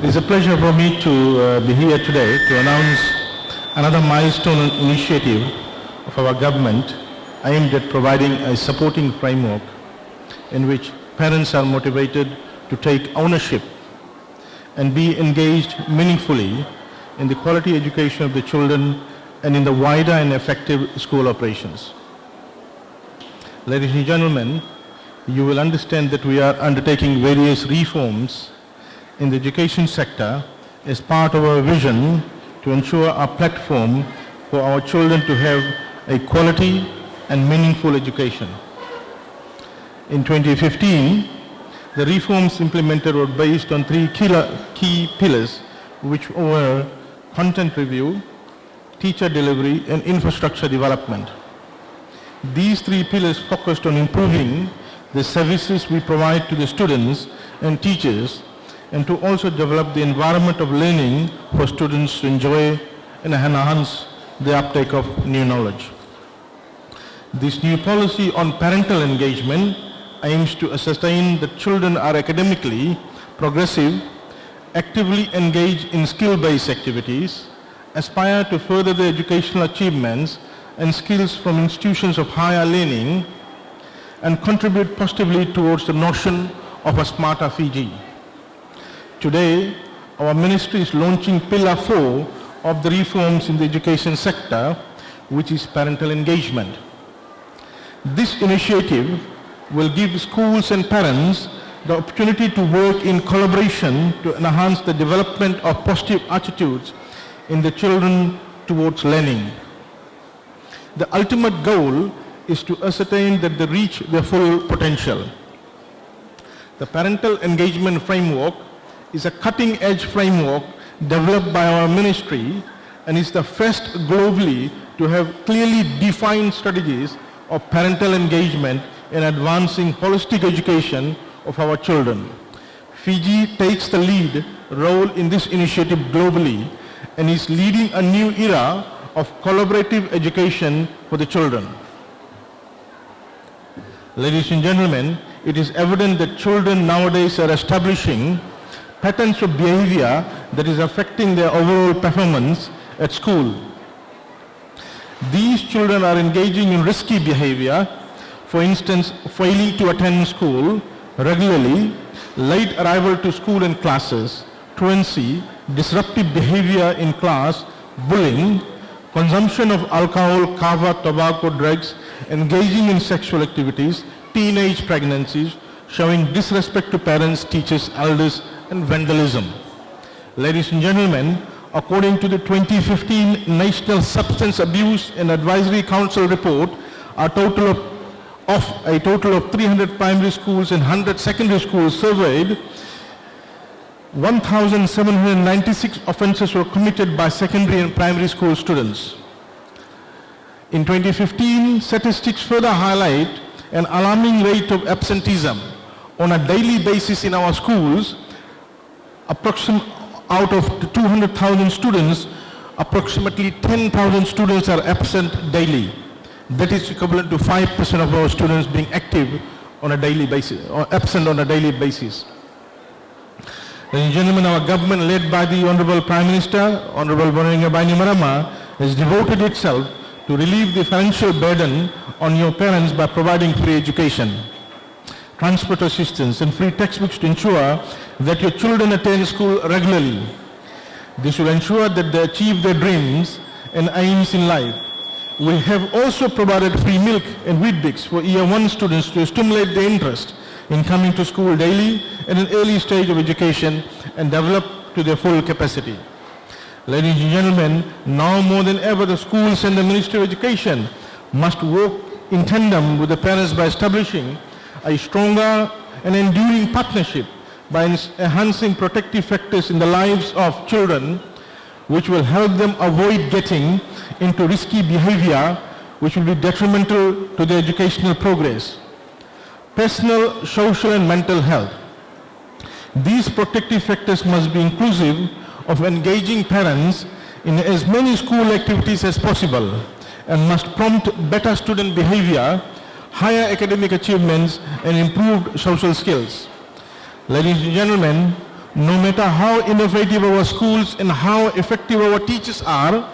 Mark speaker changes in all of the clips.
Speaker 1: It is a pleasure for me to be here today to announce another milestone initiative of our government aimed at providing a supporting framework in which parents are motivated to take ownership and be engaged meaningfully in the quality education of the children and in the wider and effective school operations. Ladies and gentlemen, you will understand that we are undertaking various reforms in the education sector as part of our vision to ensure a platform for our children to have a quality and meaningful education. In 2015, the reforms implemented were based on three key pillars, which were content review, teacher delivery, and infrastructure development. These three pillars focused on improving the services we provide to the students and teachers, and to also develop the environment of learning for students to enjoy and enhance the uptake of new knowledge. This new policy on parental engagement aims to ascertain that children are academically progressive, actively engage in skill-based activities, aspire to further their educational achievements and skills from institutions of higher learning, and contribute positively towards the notion of a smarter Fiji. Today, our ministry is launching Pillar 4 of the reforms in the education sector, which is parental engagement. This initiative will give schools and parents the opportunity to work in collaboration to enhance the development of positive attitudes in the children towards learning. The ultimate goal is to ascertain that they reach their full potential. The parental engagement framework is a cutting-edge framework developed by our ministry and is the first globally to have clearly defined strategies of parental engagement in advancing holistic education of our children. Fiji takes the lead role in this initiative globally and is leading a new era of collaborative education for the children. Ladies and gentlemen, it is evident that children nowadays are establishing patterns of behavior that is affecting their overall performance at school. These children are engaging in risky behavior, for instance, failing to attend school regularly, late arrival to school and classes, truancy, disruptive behavior in class, bullying, consumption of alcohol, kava, tobacco, drugs, engaging in sexual activities, teenage pregnancies, showing disrespect to parents, teachers, elders, and vandalism. Ladies and gentlemen, according to the 2015 National Substance Abuse and Advisory Council report, a total of 300 primary schools and 100 secondary schools surveyed, 1,796 offences were committed by secondary and primary school students. In 2015, statistics further highlight an alarming rate of absenteeism. On a daily basis in our schools, out of the 200,000 students, approximately 10,000 students are absent daily. That is equivalent to 5% of our students being active on a daily basis, or absent on a daily basis. Ladies and gentlemen, our government led by the Honorable Prime Minister, Honorable Boninga Bainimarama, has devoted itself to relieve the financial burden on your parents by providing free education, transport assistance, and free textbooks to ensure that your children attend school regularly. This will ensure that they achieve their dreams and aims in life. We have also provided free milk and Weet-Bix for Year 1 students to stimulate their interest in coming to school daily at an early stage of education and develop to their full capacity. Ladies and gentlemen, now more than ever, the schools and the Ministry of Education must work in tandem with the parents by establishing a stronger and enduring partnership by enhancing protective factors in the lives of children, which will help them avoid getting into risky behavior, which will be detrimental to their educational progress. Personal, social, and mental health. These protective factors must be inclusive of engaging parents in as many school activities as possible and must prompt better student behavior, higher academic achievements, and improved social skills. Ladies and gentlemen, No matter how innovative our schools and how effective our teachers are,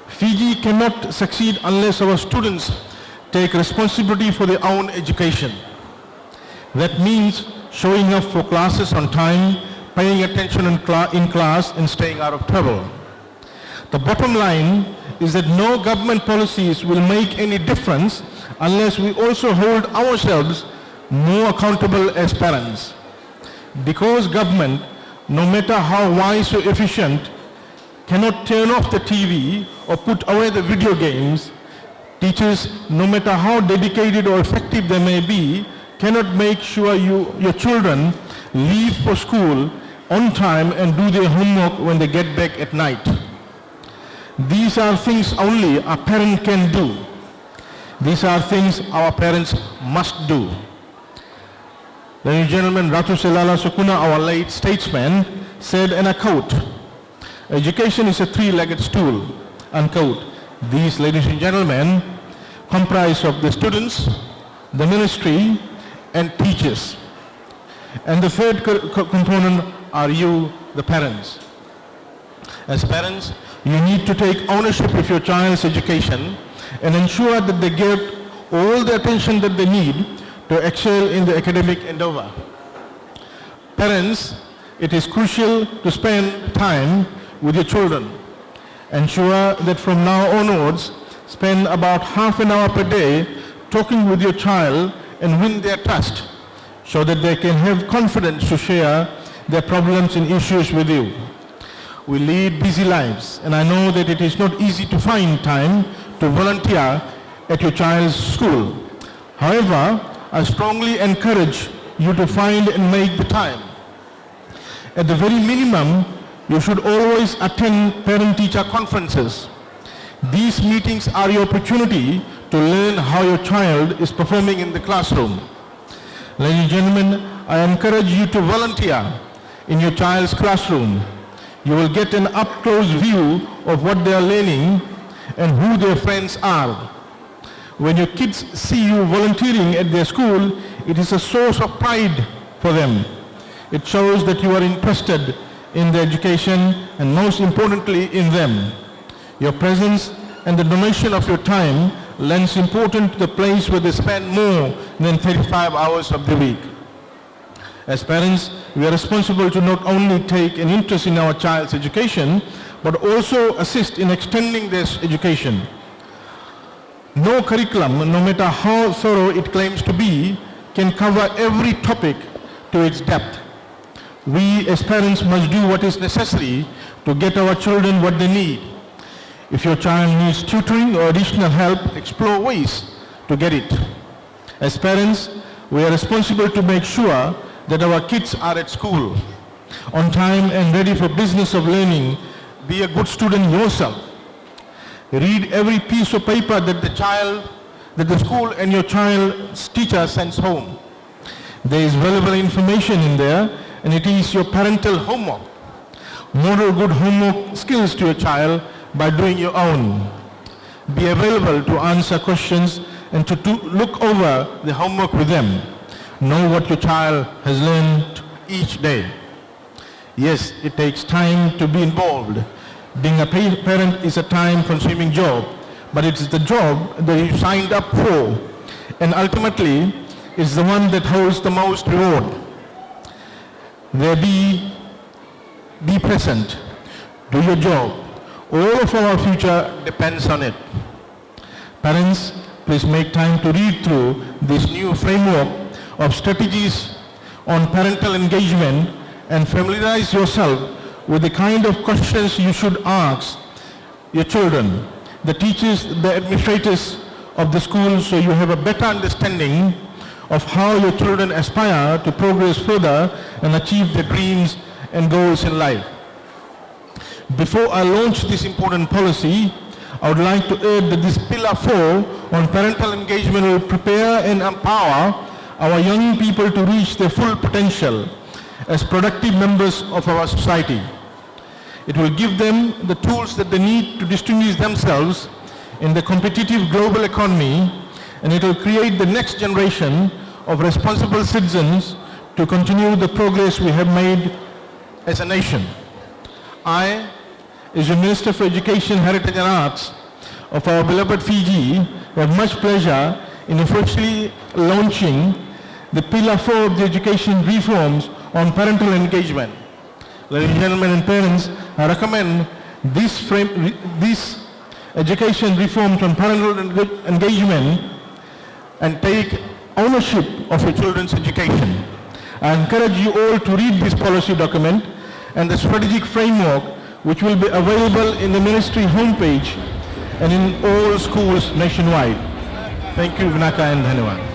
Speaker 1: Fiji cannot succeed unless our students take responsibility for their own education. That means showing up for classes on time, paying attention in class, and staying out of trouble. The bottom line is that no government policies will make any difference unless we also hold ourselves more accountable as parents. Because government, no matter how wise or efficient, cannot turn off the TV or put away the video games, teachers, no matter how dedicated or effective they may be, cannot make sure your children leave for school on time and do their homework when they get back at night. These are things only a parent can do. These are things our parents must do. Ladies and gentlemen, Ratu Selala Sukuna, our late statesman, said, and I quote, "Education is a three-legged stool," unquote. These, ladies and gentlemen, comprise of the students, the ministry, and teachers. And the third component are you, the parents. As parents, you need to take ownership of your child's education and ensure that they get all the attention that they need to excel in the academic endeavor. Parents, it is crucial to spend time with your children. Ensure that from now onwards, spend about half an hour per day talking with your child and win their trust so that they can have confidence to share their problems and issues with you. We lead busy lives, and I know that it is not easy to find time to volunteer at your child's school. However, I strongly encourage you to find and make the time. At the very minimum, you should always attend parent-teacher conferences. These meetings are your opportunity to learn how your child is performing in the classroom. Ladies and gentlemen, I encourage you to volunteer in your child's classroom. You will get an up-close view of what they are learning and who their friends are. When your kids see you volunteering at their school, it is a source of pride for them. It shows that you are interested in their education and most importantly in them. Your presence and the donation of your time lends importance to the place where they spend more than 35 hours of the week. As parents, we are responsible to not only take an interest in our child's education, but also assist in extending their education. No curriculum, no matter how thorough it claims to be, can cover every topic to its depth. We as parents must do what is necessary to get our children what they need. If your child needs tutoring or additional help, explore ways to get it. As parents, we are responsible to make sure that our kids are at school, on time and ready for business of learning. Be a good student yourself. Read every piece of paper that the school and your child's teacher sends home. There is valuable information in there, and it is your parental homework. Model good homework skills to your child by doing your own. Be available to answer questions and to look over the homework with them. Know what your child has learned each day. Yes, it takes time to be involved. Being a parent is a time-consuming job, but it's the job that you signed up for, and ultimately it's the one that holds the most reward. Be present. Do your job. All of our future depends on it. Parents, please make time to read through this new framework of strategies on parental engagement and familiarize yourself with the kind of questions you should ask your children, the teachers, the administrators of the school, so you have a better understanding of how your children aspire to progress further and achieve their dreams and goals in life. Before I launch this important policy, I would like to add that this Pillar 4 on parental engagement will prepare and empower our young people to reach their full potential as productive members of our society. It will give them the tools that they need to distinguish themselves in the competitive global economy, and it will create the next generation of responsible citizens to continue the progress we have made as a nation. I, as the Minister for Education, Heritage and Arts of our beloved Fiji, have much pleasure in officially launching the Pillar 4 of the education reforms on parental engagement. Ladies and gentlemen and parents, I recommend these education reforms on parental engagement and take ownership of your children's education. I encourage you all to read this policy document and the strategic framework, which will be available in the ministry homepage and in all schools nationwide. Thank you, Vinaka and Dhanyawad.